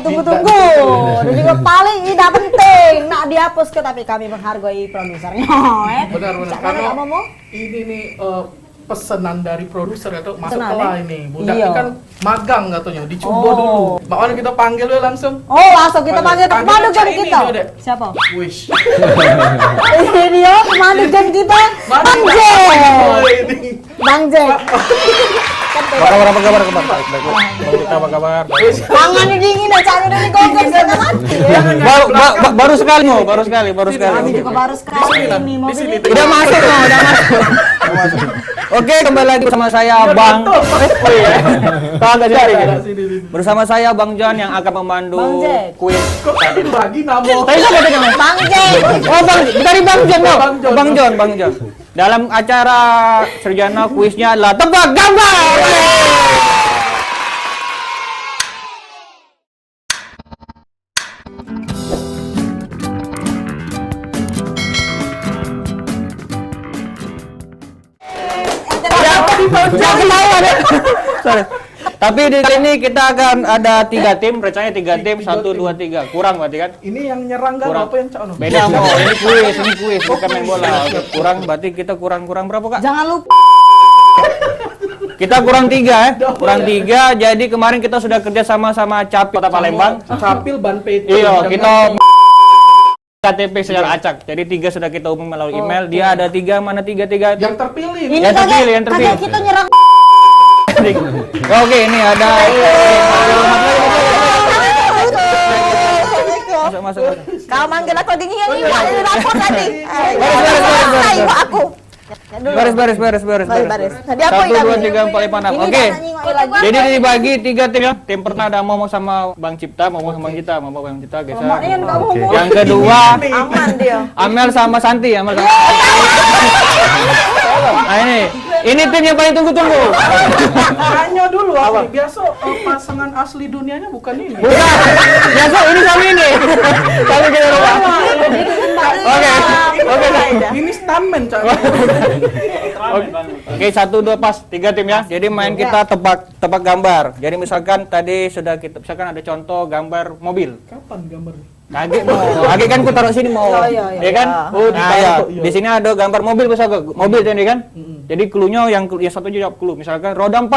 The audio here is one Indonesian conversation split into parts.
ditunggu-tunggu. Dan juga paling tidak penting, nak dihapus ke tapi kami menghargai produsernya. Benar-benar. Karena ini nih pesanan dari produser atau masuk kelah ini. Budak ini kan magang katanya, dicoba dulu. Makanya kita panggil ya langsung. Oh, langsung kita panggil pemandu jam kita. Siapa? Wish. Ini dia pemandu jam kita. Bang Jack. Bang Jack. Apa kabar? Apa kabar? Tangan dingin dan cara dari gogok sudah mati. Baru sekali. Kami juga baru sekali ini mobil ini. Udah masuk. Oke, kembali lagi bersama saya Bang. Kagak jadi. Bersama saya Bang John yang akan memandu kuis. Kok bagi nama? Tadi siapa namanya? Bang Jack. Oh, dari Bang John. Bang John. Dalam acara Serjana kuisnya adalah tebak gambar. Jangan ketawa deh. Sorry. Tapi di kali ini kita akan ada 3 tim, rencananya 3 tim, 1, 2, 3. Kurang berarti kan? Ini yang nyerang kan apa yang cak? Beda mau, ini kuis, bukan main bola. Kurang berarti kita kurang berapa, Kak? Jangan lupa. Kita kurang 3 ya. Kurang 3. Jadi kemarin kita sudah kerja sama Capil Kota Palembang. Capil Ban PT. Iya, kita KTP secara acak. Jadi 3 sudah kita umum melalui email. Dia ada 3, mana 3? Yang terpilih. Yang terpilih. Kita nyerang. Oke, ini ada. Masuk. Kau manggil aku dingin ini, lapor tadi. Aku. Baris. Tadi apa 1, 2, 3, 4, 5, 6. Oke. Jadi dibagi 3 tim ya. Tim pertama ada Momo sama Bang Cipta, Momo geser. Yang kedua aman dia. Amel sama Santi, Nah, ini tim yang paling tunggu-tunggu. Tanya dulu apa? Biasa pasangan asli dunianya bukan ini. Bukan. Biasa ini sama ini. Kami kita lupa. Oke. Ini stuntman, Cak. Oke, 1, 2 pas 3 tim ya. Jadi main kita tebak gambar. Jadi misalkan tadi sudah misalkan ada contoh gambar mobil. Kapan gambarnya? Lagi kan ku taruh sini mau. Ya kan? Di sini ada gambar mobil mobil tadi kan? Jadi cluenya yang satu jawab clue. Misalkan roda 4.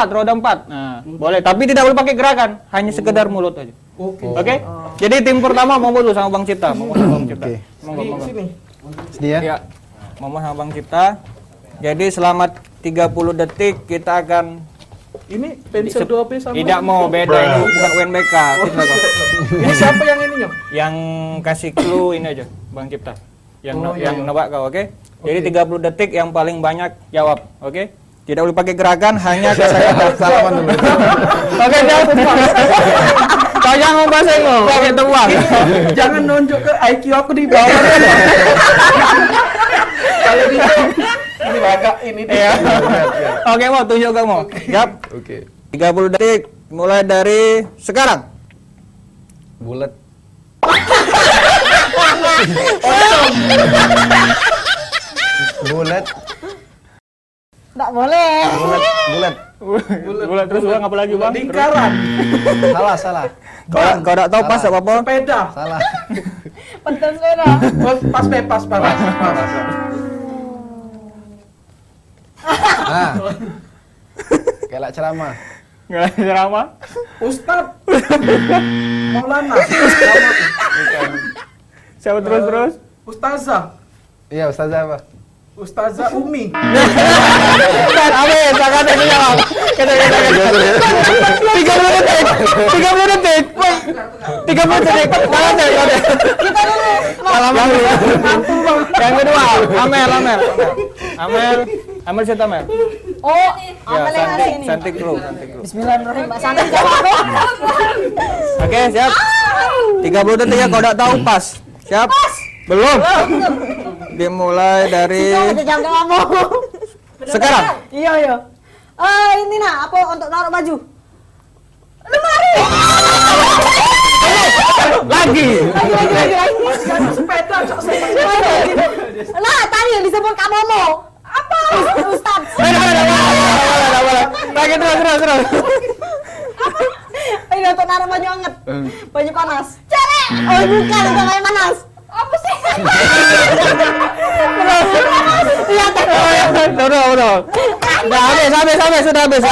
Nah, boleh, tapi tidak boleh pakai gerakan, hanya sekedar mulut aja. Oke? Jadi tim pertama Momo dulu sama Bang Cipta. Monggo. Sini. Sini ya. Momo sama Bang Cipta. Jadi selama 30 detik kita akan ini pensil 2B sama tidak mau beda, ini bukan UNBK. Ini siapa yang ininya? Yang kasih clue ini aja, Bang Cipta. Yang nebak kau, oke? Jadi 30 detik yang paling banyak jawab, oke? Tidak boleh pakai gerakan, hanya ke saya salaman dulu. Oke, jawab. Kau jangan bahasa Inggris, pakai teruang. Jangan nunjuk ke IQ aku di bawah. Kalau gitu ini agak ini dia. Oke, mau tunjuk kamu. Siap? Oke. 30 detik mulai dari sekarang. Bulat. Bulat. Enggak boleh. Bulat Terus ulang apa lagi, Bang? Lingkaran. Salah. Kau enggak tahu pas apa-apa? Sepeda. Salah. Pentas sepeda. Pas. Nah. Kayak ceramah. Enggak ceramah. Ustad. Maulana. Siapa terus? Ustazah. Iya, ustazah apa? Ustazah Umi. Kan amin, sangat ada jawab. Kita 30 detik. 30 detik. Mana deh? Kita dulu. Yang kedua, Amel siapa Amel? Oh, Ya, Amel yang ngasih ini. Santik dulu. Bismillahirrahmanirrahim. Mbak Santi jawab. Oke, siap. 30 detik ya, kau udah tahu pas. Siap? Belum. Dimulai dari Jam ngomong. sekarang. Iya. Ini nah, apa untuk naruh baju? Lemari. Lagi. Sepeda. Lah, tadi yang disebut Kak Momo. Apa? Ustaz. Lagi terus. Ini untuk naruh banyu anget. Banyu panas. Cere. Oh, bukan, udah kayak panas. Apa sih? Iya, Udah. Sudah habis. Sudah habis.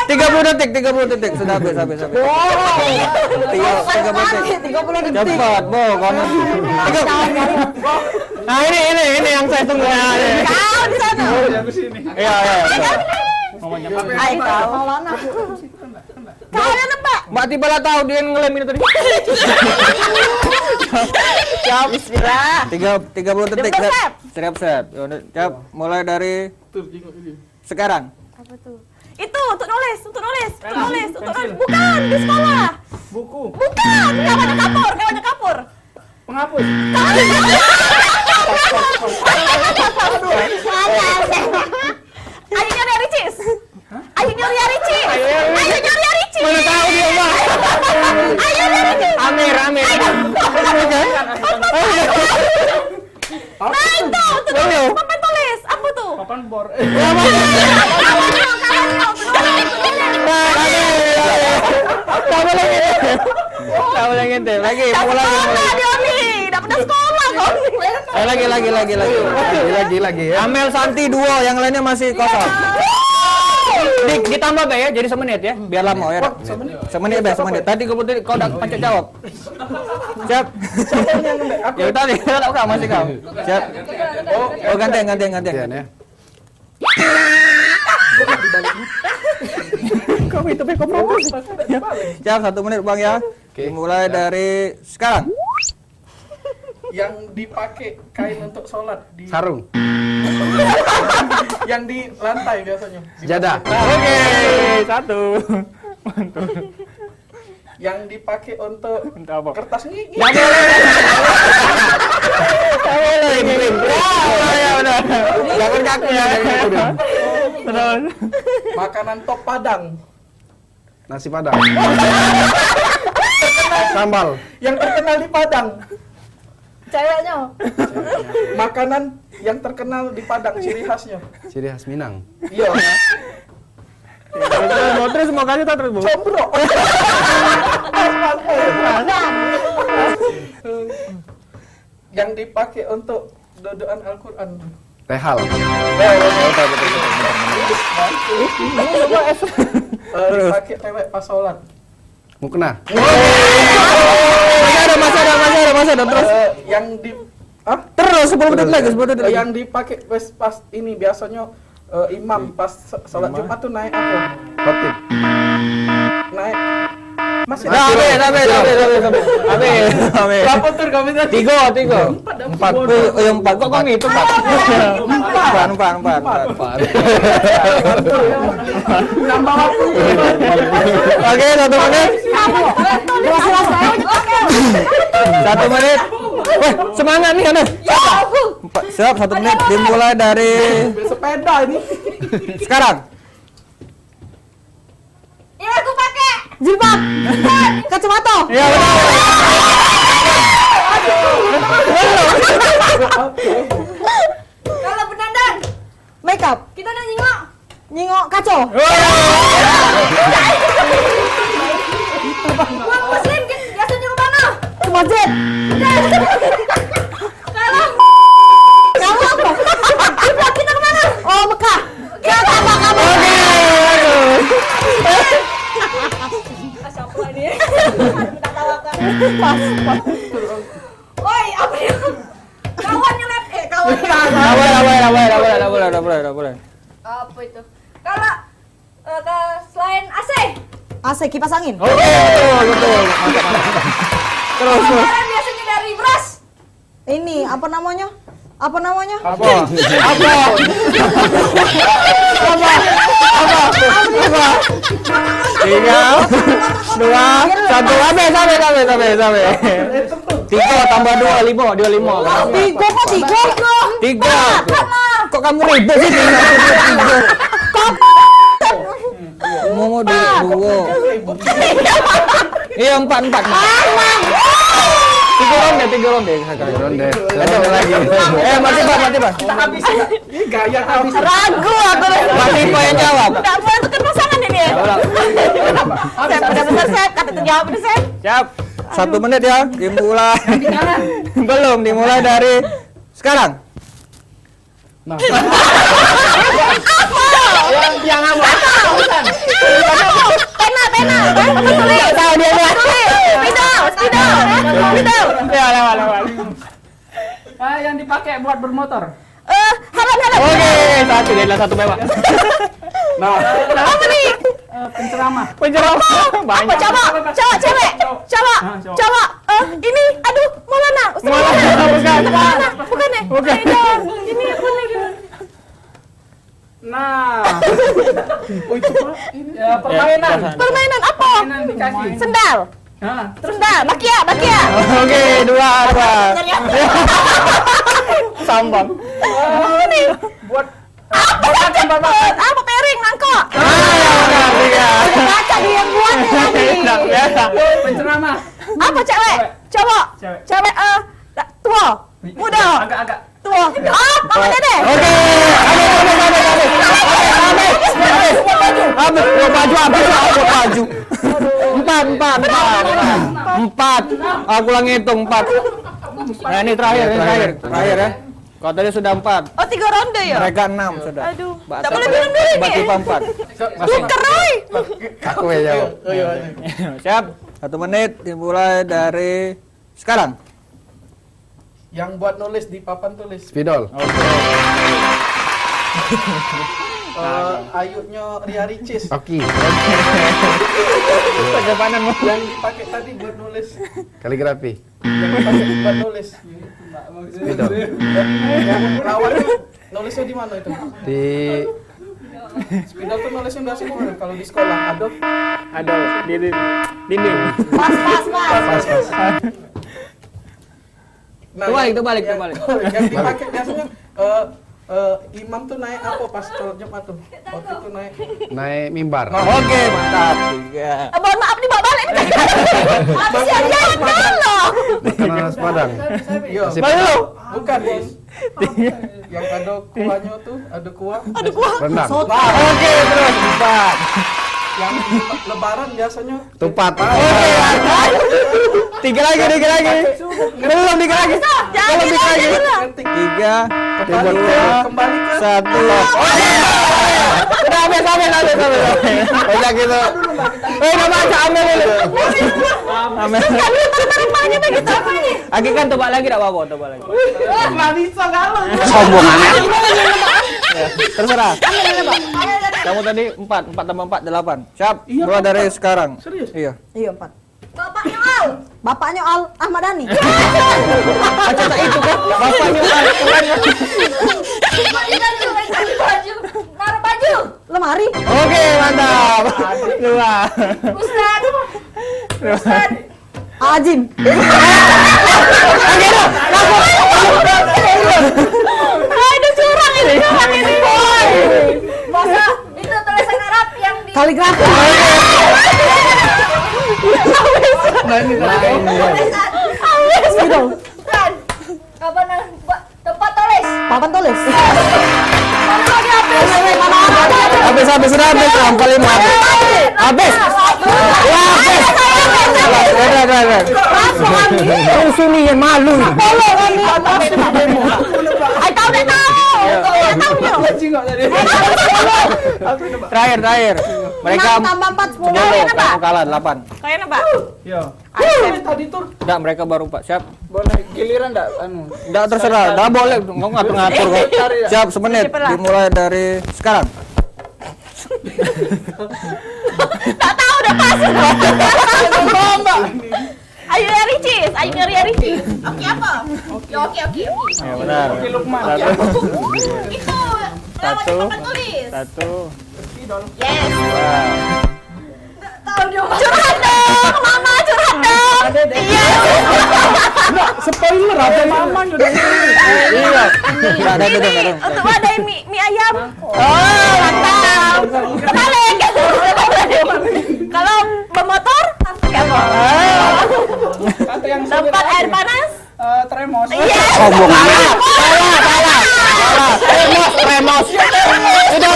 30 detik. Sudah habis. 30 detik. 30 detik. Cepat, Bo. Kamu. Nah, ini yang saya tunggu. Kau di sana. Iya. Ayo kau mau mana? Kalian apa? Mbak Tiba lah tahu dia ngelem ini tadi. Siap. Bismillah. 30 detik. Siap. Siap. Mulai dari sekarang. Apa tuh? Itu untuk nulis. Bukan di sekolah. Buku. Bukan, kawannya kapur. Penghapus. Ayunya dari Ricis. Ayunya dari Ricis. Mana tahu dia, Mbak? Ayunya dari Ricis. Amir. Nah itu, tulis. Papan tulis. Apa tuh? Papan bor. Tahu lagi ente. Lagi. Dioni. Udah pernah sekolah kau. Lagi ya. Amel Santi duo, yang lainnya masih kosong. Ditambah Be ya, jadi semenit ya, biar lama ya. Semenit Be. Tadi kau udah pancet jawab. Siap. Ya tadi udah masih kau. Siap. Oh gantian. Ya. Kau itu Be, kau promosi. Siap, 1 menit Bang ya. Mulai dari sekarang. Yang dipakai kain untuk sholat di Sarung. yang di lantai biasanya. Jadah. Oke, 1. Yang dipakai untuk apa? kertas gigi. Ya benar. Jangan kaki ya. Terus. Makanan top Padang. Nasi Padang. Sambal. Yang terkenal di Padang. Ceweknya. Makanan yang terkenal di Padang, ciri khasnya. Ciri khas Minang. Iya. Terus mau kasih tak terus, Bu? Combro. Yang dipakai untuk dodoan Al-Quran. Tehal. Dipakai cewek pas sholat. Mukna. Masih ada terus. Yang di Terus 10 detik lagi. yang dipakai pas ini biasanya imam pas sholat Jumat tuh naik apa? Khotib. Naik masih Sampai. berapa tur kami tadi? 3. 4. Kok kau ngitung 4? 4. Nambah waktu. Oke, 1 menit. 1 menit. Weh, semangat nih Anda. Siap, 1 menit dimulai dari Sepeda ini. sekarang. Ini aku pakai jilbab. Kacamata. Ya benar. Kalau berdandan, Makeup. kita udah nyingok. Nyingok kaco. Uang muslim biasanya ke mana? Ke masjid. Kalau apa? Kiblat kita kemana? Oh, Mekah. Kita apa? Asyapullah ini. Kita tawakan. Woi, apa ya? Kawan nyelip. Kawan. Nggak boleh. Apa itu? Kalau selain AC, AC kipas angin. Oke, betul. Terus. Kemarin biasanya dari beras. Ini apa namanya? Apa namanya? Apa? 3, 2, 1, sampai. 3 tambah 2, 5. 3 kok 3? 3. Kok kamu ribet sih? 3. Mau 2. Iya 4. 3 ronde. Ronde. Lagi. Mati Pak. Kita habis ya. Ini gaya habis. Ragu aku. Mati Pak yang jawab. Tidak boleh tukar pasangan ini ya? Sep, udah bener Sep, kata jawab nih Sep. Siap. 1 menit ya, dimulai. Belum, dimulai dari sekarang. Nah. yang apa? Pena. Tahu dia buat. Spidol. Ya, lewat. Yang dipakai buat bermotor. Halan. Oke, satu dia adalah satu mewah. Nah, Apa nih? penceramah. Banyak. Coba, cewek. Coba. Ini, aduh, Maulana. Ustaz Maulana. Bukan ya? Bukan. Ini apa nih? Nah. Oh itu Pak. Ya, permainan. Permainan apa? Permainan di kaki. Sendal. Nah, Sendal. Bakia. Oke, dua. Sambang. Ini. buat Apa piring, mangkok? Iya. Kaca dia yang buat lagi. Biasa. penceramah. Apa cewek? Cowok. Cewek tua. Muda. Agak-agak. Tua. Apa dede? Oke. Habis. Baju. 4. Aku ulang hitung 4. Nah, ini terakhir ya. Kalau tadi sudah 4. Oh, 3 ronde ya? Mereka 6 sudah. Aduh. Mbak Tak Sapa boleh minum dulu Mbak nih. Tipa 4. Duker, Roy. Aku ya jawab. Siap. 1 menit dimulai dari sekarang. Yang buat nulis di papan tulis. Spidol. Ayunya Ria Ricis. Oki. Kedepanan Yang dipakai tadi buat nulis. Kaligrafi. Yang dipakai buat nulis. Spidol. Yang lawannya nulisnya di mana itu? Di Spidol tuh nulisnya biasanya di mana? Kalau di sekolah ada di dinding. Pas. Nah, Terbalik. Yang dipakai biasanya imam tuh naik apa pas sholat Jumat tuh? Waktu itu naik mimbar. Oke, mantap. 3. Mohon maaf nih, bawa balik nih. Habis yang jalan loh. Makanan khas Padang. Iya. Baru. Bukan, Bos. Yang ada kuahnya tuh, ada kuah. Rendang. Oke, terus 4. Yang lebaran biasanya Tupat. Tiga lagi. Belum 3 lagi. Jangan lagi. ketik 3, kembali ke 1. Udah habis. Udah gitu. Udah baca ambil dulu. Tarik-tarik begitu apa ini? Lagi kan tebak lagi enggak apa-apa, tebak lagi. nggak bisa galau. Sombong amat. Ya, terserah. Kamu tadi 4 tambah 4 8. Siap. Mulai dari sekarang. Serius? Iya. Iya, 4. Bapaknya Al Ahmad Dhani. Kata itu kan bapaknya Naruh baju. Lemari. Oke, mantap. 2. Ustaz. Ajim. Aduh, curang ini. Masa itu tulisan Arab yang di kaligrafi. Bukan. Tempat tulis. Papan tulis. Habis sudah habis sampai 5 habis. Terus ini yang malu. Terakhir. Mereka tambah 4 10. kamu kalah 8. Kayaknya, Pak. Ya. Tadi tur Enggak, mereka baru 4. Siap. boleh giliran enggak Enggak terserah. Enggak boleh. Enggak ngatur-ngatur kok. Siap, semenit. Dimulai dari sekarang. Tak tahu udah pas. Ayo Ria Ricis. Oke apa? Oke. Ya, benar. Oke, Lukman. Itu. Satu. Papan tulis. 1. Yes. Wah. Tahu dia. Curhat dong, Mama curhat dong. Iya. Spoiler ada mama udah. Iya. Enggak ada itu. Untuk ada mie ayam. Oh, mantap. Balik. Kalau bermotor, apa? Satu yang Tempat air panas. tremos. Iya. Sombong amat. Salah. Remos. Udah.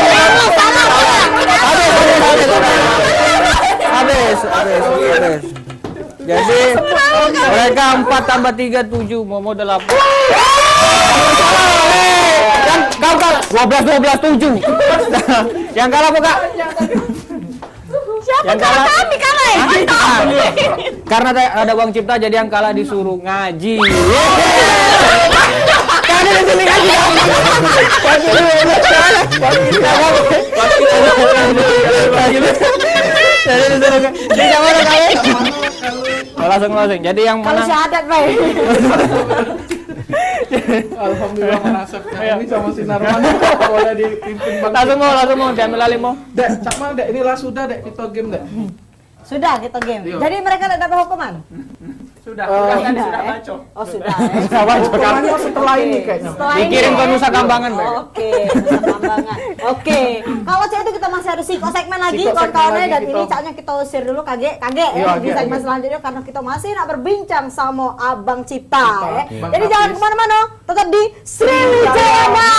Habis. Habis. Jadi mereka 4 tambah 3 7, Momo 8. Yang kau kalah 12 7. Yang kalah apa Kak? Siapa Yang kalah? kalah- Kami kalah ya? Karena ada uang cipta jadi yang kalah disuruh ngaji. Karena di sini ngaji. Langsung. Jadi yang Kalau menang syahadat baik. Alhamdulillah menasabkan ini sama sinar mana boleh dipimpin Bang. langsung mau diambil alih mau. Dek, cak mal dek, ini lah sudah dek kita game dek. Sudah kita game. Iya. Jadi mereka tidak dapat hukuman. Sudah baca. Oh sudah. Hukumannya setelah ini kayaknya. Setelah Dikirim ini. ke Nusa Kambangan, Bang. Oke, Nusa Kambangan. Oke. Kalau saya itu kita masih ada psiko segmen lagi Psiko segmen kawan-kawannya lagi dan kita. ini caknya kita usir dulu kage Iya, ya di Age, segmen Age. selanjutnya karena kita masih nak berbincang sama Abang Cipta ya. Bang Jadi jangan Hafiz. kemana-mana, tetap di Sriwijaya.